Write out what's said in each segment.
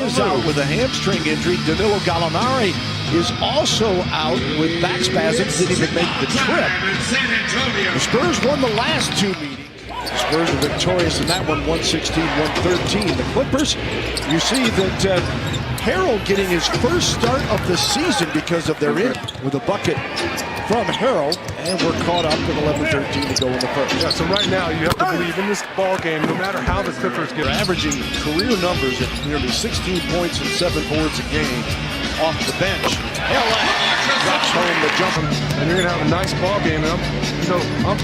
is out with a hamstring injury. Danilo Gallinari is also out with back spasms. Didn't even make the trip. The Spurs won the last two meetings. The Spurs are victorious in that one, 116-113. The Clippers, you see that Harrell getting his first start of the season because of their in with a bucket from Harrell, and we're caught up with 11-13 to go in the first. Yeah, so right now you have to believe in this ball game, no matter how the Clippers get. They're averaging career numbers at nearly 16 points and 7 boards a game off the bench. LA drops home the jumper. And you're going to have a nice ball game. And I'm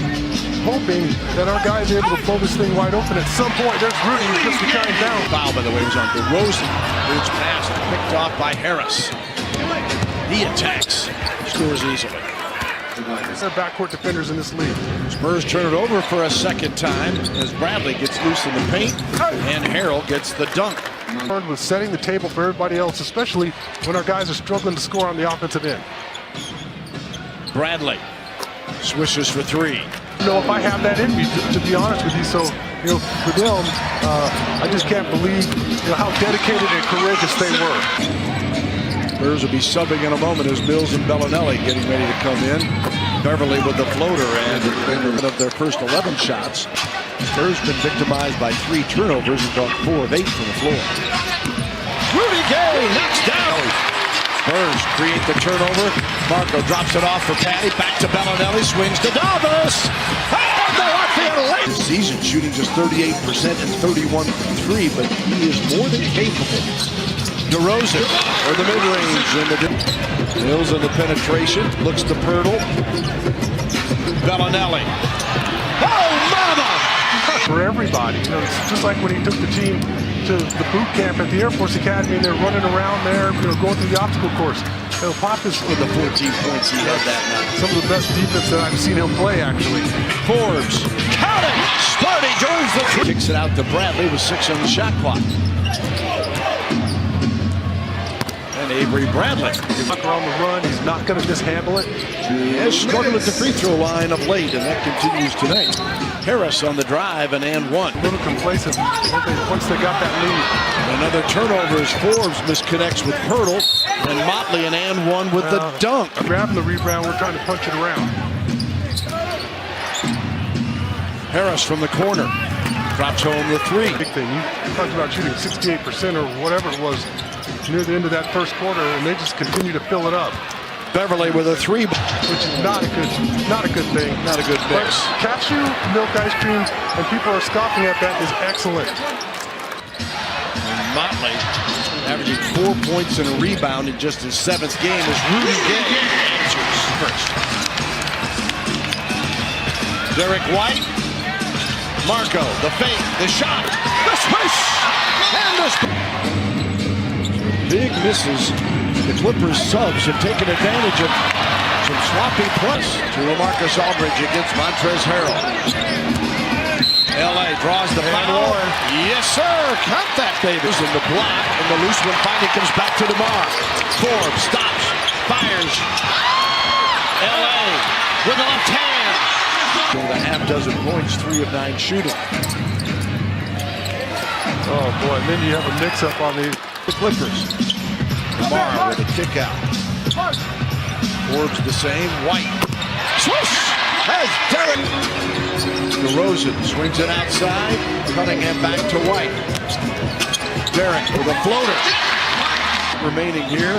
hoping that our guys are able to pull this thing wide open at some point. There's Rudy who's just behind down. Foul, by the way, was on DeRozan. It's passed, picked off by Harris. He attacks, scores easily. They're backcourt defenders in this league. Spurs turn it over for a second time as Bradley gets loose in the paint and Harrell gets the dunk. With setting the table for everybody else, especially when our guys are struggling to score on the offensive end. Bradley swishes for three. If I have that in me, to be honest with you. So, for them, I just can't believe how dedicated and courageous they were. Spurs will be subbing in a moment as Mills and Bellinelli getting ready to come in. Beverly with the floater and of their first 11 shots. Spurs been victimized by 3 turnovers and gone 4 of 8 from the floor. Rudy Gay knocks down. Spurs create the turnover. Marco drops it off for Patty. Back to Bellinelli. Swings to Davis. And the Latvian late season shooting just 38% and 31 from 3, but he is more than capable. DeRozan or the mid-range and the Mills in the penetration. Looks to Pirtle. Bellinelli. Oh, mama! For everybody, it's just like when he took the team to the boot camp at the Air Force Academy and they're running around there, going through the obstacle course. Pop is with the 14 points he had that night. Some of the best defense that I've seen him play, actually. Forbes, counting, Sparty joins the three. Kicks it out to Bradley with 6 on the shot clock. And Avery Bradley. He's on the run. He's not going to mishandle it. He has struggled at the free throw line of late, and that continues tonight. Harris on the drive and one. A little complacent once they got that lead. Another turnover as Forbes misconnects with Pirtle, and Motley and one with the dunk. Grabbing the rebound, we're trying to punch it around. Harris from the corner drops home the 3. Big thing. You talked about shooting 68% or whatever it was near the end of that first quarter, and they just continue to fill it up. Beverly with a 3, which is not a good thing. Not a good mix. Cashew milk ice cream, and people are scoffing at that, is excellent. And Motley averaging 4 points and a rebound in just his 7th game as Rudy Gay answers first. Derek White, Marco, the fake, the shot, the swish, and the big misses. The Clippers subs have taken advantage of some sloppy plus to LaMarcus Aldridge against Montrezl Harrell. LA draws the foul. Yes, sir. Count that, Davis. In the block, and the loose one finally comes back to DeMar. Forbes stops, fires. LA with the left hand. With a half dozen points, 3 of 9 shooting. Oh boy, and then you have a mix-up on the Clippers. DeMar with a kick out. Forbes the same. White. Swish! Has Derek. DeRozan swings it outside. Cunningham back to White. Derek with a floater. Remaining here.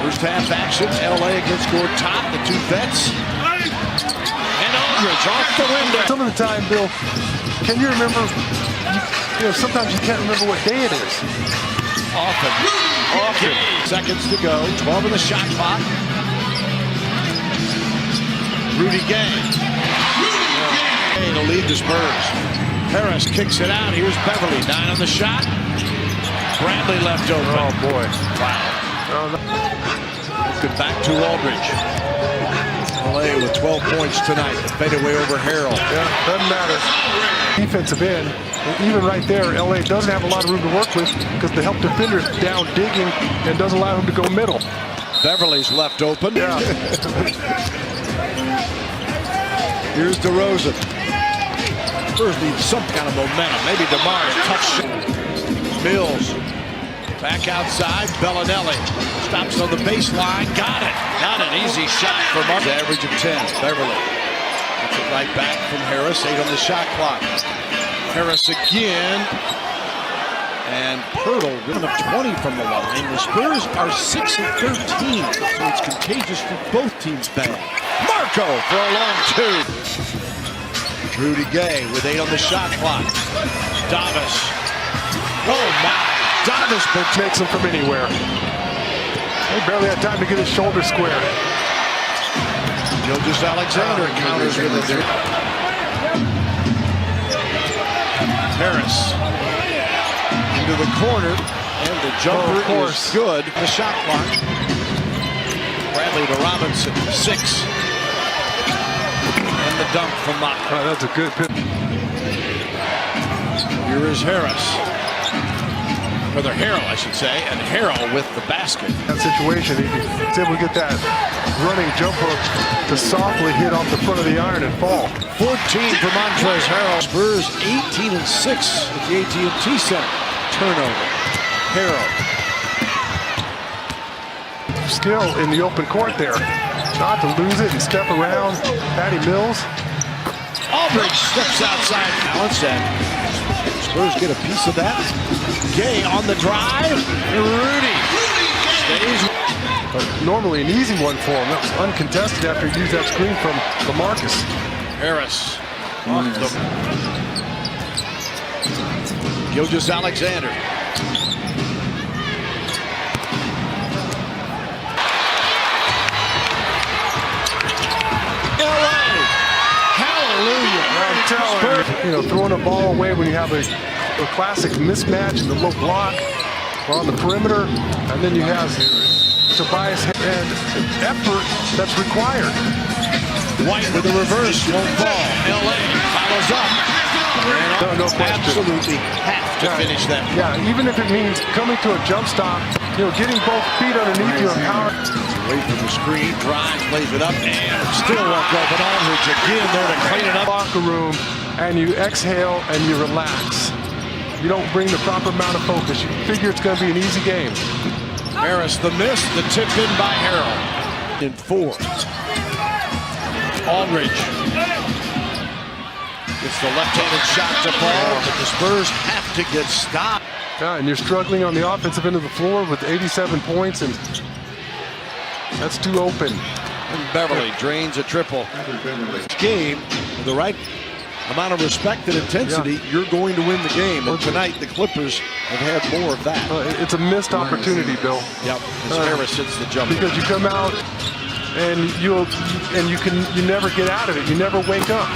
First half action. LA against Gortat, the 2 vets. And Aldridge off the window. Some of the time, Bill, can you remember? Sometimes you can't remember what day it is. Often. Seconds to go. 12 in the shot clock. Rudy Gay. To lead the Spurs. Harris kicks it out. Here's Beverly. 9 on the shot. Bradley left open. Oh, boy. Wow. Good back to Aldridge. LA with 12 points tonight. Fade away over Harrell. Yeah, doesn't matter. Defensive end. Even right there, LA doesn't have a lot of room to work with because the help defender's down digging and doesn't allow him to go middle. Beverly's left open. Yeah. Here's DeRozan. Spurs need some kind of momentum. Maybe DeMar touch. Mills Back outside, Bellinelli stops on the baseline. Got it. Not an easy shot for Marcus. Average of 10. Beverly gets it right back from Harris. 8 on the shot clock. Harris again. And Pirtle, one of 20 from the line. The Spurs are 6 of 13, so it's contagious for both teams bad. Marco for a long two. Rudy Gay with 8 on the shot clock. Davis. Oh my. Davis Makes him from anywhere. He barely had time to get his shoulder square. Gilgeous-Alexander counters with it. Harris into the corner, and the jumper is good. The shot clock. Bradley to Robinson, 6. And the dunk from Mock. Oh, that's a good pitch. Here is Harris. Rather Harrell, I should say, and Harrell with the basket. That situation, he's able to get that running jump hook to softly hit off the front of the iron and fall. 14 for Montrezl Harrell. Spurs 18 and 6 at the AT&T Center. Turnover. Harrell. Skill in the open court there. Not to lose it and step around. Patty Mills. Aldridge steps outside. Balance that. Spurs get a piece of that. Gay on the drive. Rudy stays. But normally an easy one for him. That was uncontested after he used that screen from LaMarcus. Harris. Gilgeous-Alexander. Throwing a ball away when you have a classic mismatch in the low block or on the perimeter, and then you have Tobias and effort that's required. White with the reverse, won't fall. LA follows up. No question. Absolutely have to finish that. Yeah, even if it means coming to a jump stop, getting both feet underneath your power. Away from the screen, drives, plays it up, and still won't go. But Aldridge again there to clean it up. Locker room, and you exhale and you relax. You don't bring the proper amount of focus. You figure it's going to be an easy game. Harris the miss, the tip in by Harrell. In 4. Aldridge gets the left-handed shot to fall, but the Spurs have to get stopped. Yeah, and you're struggling on the offensive end of the floor with 87 points, and that's too open. And Beverly drains a triple. Game, with the right amount of respect and intensity, you're going to win the game. And tonight, the Clippers have had more of that. It's a missed opportunity, Bill. Yep, as Harris hits the jumper. Because you come out and you never get out of it. You never wake up.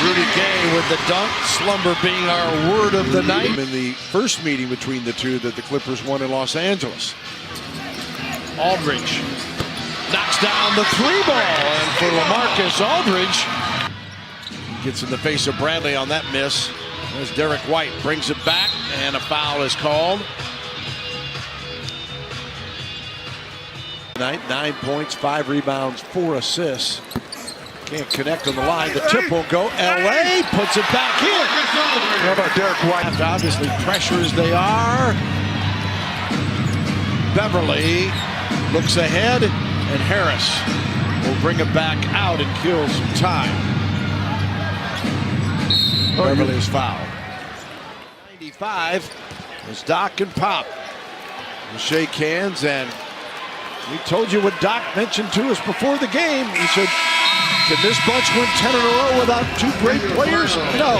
Rudy Gay with the dunk, slumber being our word of the night. In the first meeting between the two that the Clippers won in Los Angeles. Aldridge knocks down the 3 ball, and for LaMarcus Aldridge, gets in the face of Bradley on that miss. As Derek White brings it back, and a foul is called. 9 points, 5 rebounds, 4 assists. Can't connect on the line. The tip won't go. LA puts it back in. How about Derek White? Obviously, pressure as they are. Beverly looks ahead, and Harris will bring it back out and kill some time. Beverly is fouled. 95 is Doc and Pop. We'll shake hands, and we told you what Doc mentioned to us before the game. He said, can this bunch win 10 in a row without 2 great players? No.